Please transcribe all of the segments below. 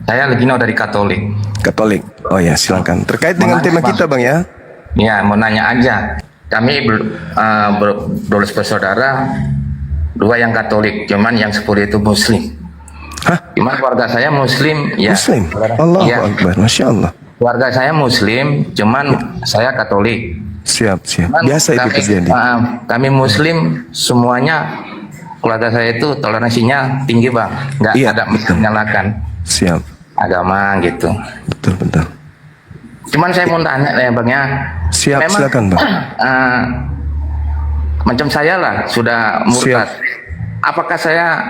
Saya Legino dari Katolik. Katolik. Oh ya, silakan. Terkait dengan tema kita, Bang ya. Ya, mau nanya aja. Kami berdoa bersaudara, dua yang Katolik, cuman yang 10 itu Muslim. Hah? Cuman keluarga saya Muslim, ya. Muslim? Allahu Ya, Akbar, Masya Allah. keluarga saya Muslim, cuman saya Katolik. Siap. Cuman Biasa itu terjadi. kami Muslim semuanya, keluarga saya itu toleransinya tinggi, Bang. Nggak Iya, ada betul. menyalahkan Siap. agama gitu. Betul. Cuman saya mau tanya ya, Bang ya. Siap, Memang, silakan, Bang. Macam saya lah sudah murtad. Apakah saya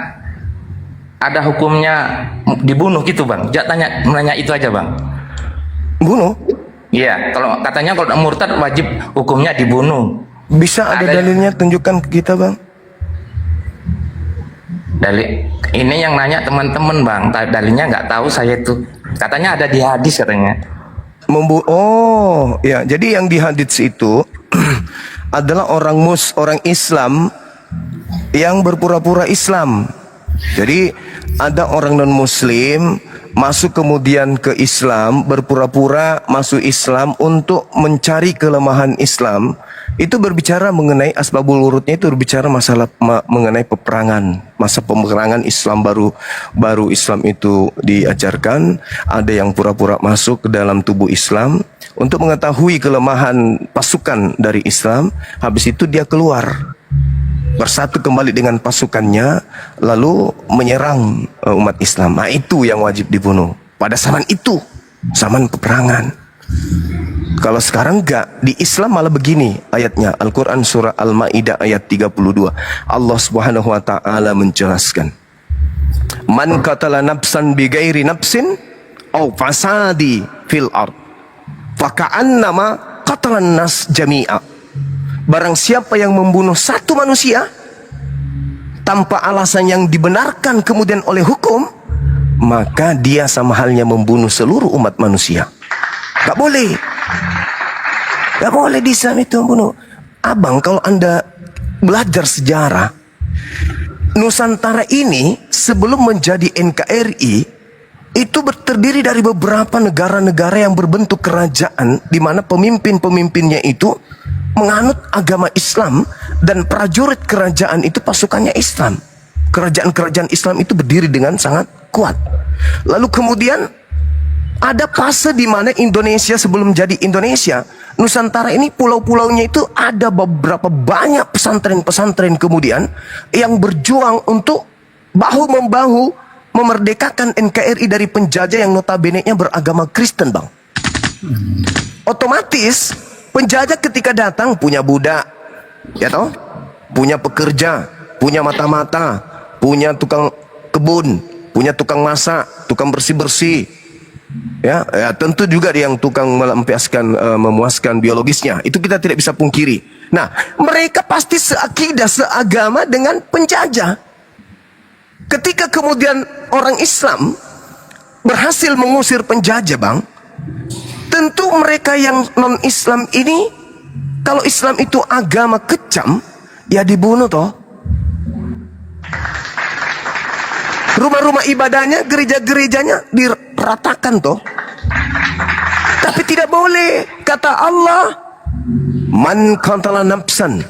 ada hukumnya dibunuh gitu, Bang? Menanya itu aja, Bang. Bunuh? Iya, kalau katanya kalau murtad wajib hukumnya dibunuh. Bisa ada dalilnya, tunjukkan ke kita, Bang. Ini yang nanya teman-teman, Bang. Dalilnya nggak tahu saya itu. Katanya ada di hadis katanya. Oh, ya. Jadi yang di hadits itu adalah orang Islam yang berpura-pura Islam. Jadi ada orang non-Muslim masuk kemudian ke Islam, berpura-pura masuk Islam untuk mencari kelemahan Islam. Itu berbicara mengenai asbabul wurudnya, itu berbicara masalah mengenai peperangan, masa peperangan Islam baru Islam itu diajarkan. Ada yang pura-pura masuk ke dalam tubuh Islam untuk mengetahui kelemahan pasukan dari Islam. Habis itu dia keluar, bersatu kembali dengan pasukannya, lalu menyerang umat Islam. Nah, itu yang wajib dibunuh pada zaman itu, zaman peperangan. Kalau sekarang enggak, di Islam malah begini ayatnya. Al-Quran surah Al-Ma'idah ayat 32. Allah subhanahu wa ta'ala menjelaskan, Man qatala nafsan bighairi nafsin au fasadi fil ard faka'annama qatalan nas jami'a. Barang siapa yang membunuh satu manusia tanpa alasan yang dibenarkan kemudian oleh hukum, maka dia sama halnya membunuh seluruh umat manusia. Gak boleh. Gak boleh di Islam itu membunuh. Abang, kalau Anda belajar sejarah, Nusantara ini sebelum menjadi NKRI itu terdiri dari beberapa negara-negara yang berbentuk kerajaan, di mana pemimpin-pemimpinnya itu menganut agama Islam dan prajurit kerajaan itu pasukannya Islam. Kerajaan-kerajaan Islam itu berdiri dengan sangat kuat. Lalu kemudian ada fase di mana Indonesia sebelum jadi Indonesia, Nusantara ini pulau-pulaunya itu ada beberapa banyak pesantren-pesantren kemudian yang berjuang untuk bahu-membahu memerdekakan NKRI dari penjajah yang notabene-nya beragama Kristen, Bang. Otomatis penjajah ketika datang punya budak, ya toh, punya pekerja, punya mata-mata, punya tukang kebun, punya tukang masak, tukang bersih-bersih. Ya, tentu juga yang tukang memuaskan biologisnya. Itu kita tidak bisa pungkiri. Nah, mereka pasti seakidah, seagama dengan penjajah. Ketika kemudian orang Islam berhasil mengusir penjajah, Bang, tentu mereka yang non-Islam ini, kalau Islam itu agama kejam, ya dibunuh toh. Rumah-rumah ibadahnya, gereja-gerejanya diratakan toh. Tapi tidak boleh, kata Allah, Man qatala nafsan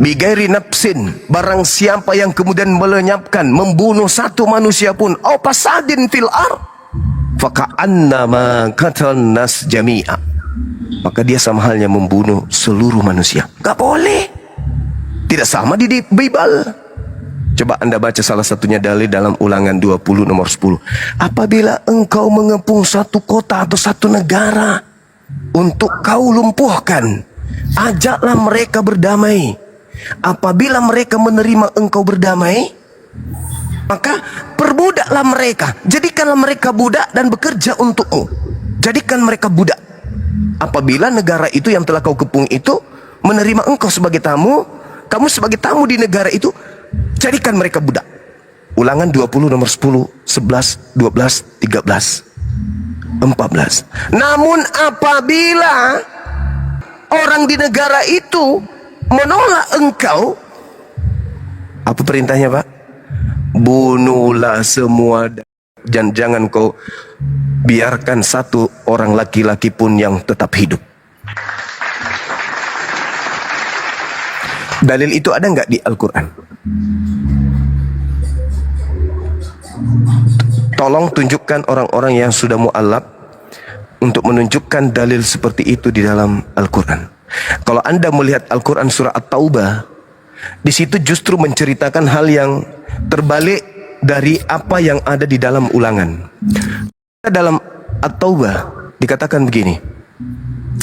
bighairi nafsin, barang siapa yang kemudian melenyapkan, membunuh satu manusia pun, au fasadin fil ard, faka'annama qatalan nas jami'a, maka dia sama halnya membunuh seluruh manusia. Gak boleh. Tidak sama di Bible. Coba Anda baca salah satunya dalil dalam Ulangan 20 nomor 10. Apabila engkau mengepung satu kota atau satu negara untuk kau lumpuhkan, ajaklah mereka berdamai. Apabila mereka menerima engkau berdamai, maka perbudaklah mereka. Jadikanlah mereka budak dan bekerja untukmu. Jadikan mereka budak. Apabila negara itu yang telah kau kepung itu menerima engkau sebagai tamu, kamu sebagai tamu di negara itu, jadikan mereka budak. Ulangan 20 nomor 10, 11, 12, 13, 14. Namun apabila orang di negara itu menolak engkau, apa perintahnya, Pak? Bunuhlah semua dan jangan kau biarkan satu orang laki-laki pun yang tetap hidup. Dalil itu ada nggak di Al-Quran? Tolong tunjukkan orang-orang yang sudah mu'allaf untuk menunjukkan dalil seperti itu di dalam Al-Quran. Kalau Anda melihat Al-Quran surah At-Taubah, di situ justru menceritakan hal yang terbalik dari apa yang ada di dalam ulangan. Dalam At-Taubah dikatakan begini,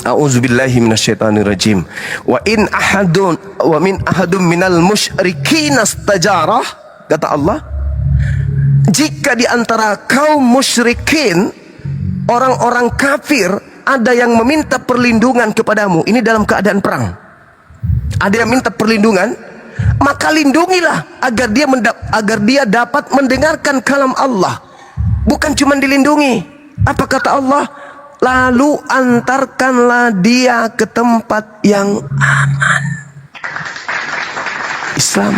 A'udzubillahi minasyaitonirrajim. Wa min ahadun minal musyrikin istajarah, kata Allah, jika di antara kaum musyrikin, orang-orang kafir, ada yang meminta perlindungan kepadamu, ini dalam keadaan perang, ada yang minta perlindungan, maka lindungilah agar dia dapat mendengarkan kalam Allah. Bukan cuma dilindungi, apa kata Allah? Lalu antarkanlah dia ke tempat yang aman. Islam.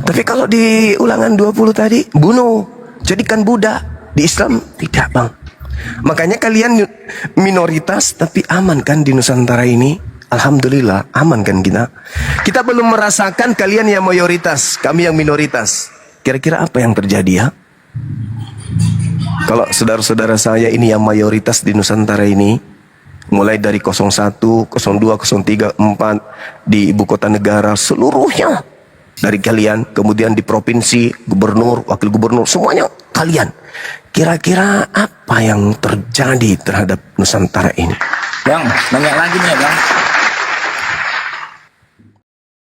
Tapi kalau di ulangan 20 tadi, bunuh, jadikan budak. Di Islam tidak, bang. Makanya kalian minoritas tapi aman kan di Nusantara ini? Alhamdulillah, aman kan kita? Kita belum merasakan kalian yang mayoritas, kami yang minoritas. Kira-kira apa yang terjadi ya? Kalau saudara-saudara saya ini yang mayoritas di Nusantara ini, mulai dari 01, 02, 03, 04, di ibu kota negara, seluruhnya dari kalian, kemudian di provinsi, gubernur, wakil gubernur, semuanya kalian. Kira-kira apa yang terjadi terhadap Nusantara ini? Bang, nanya lagi nih ya, Bang.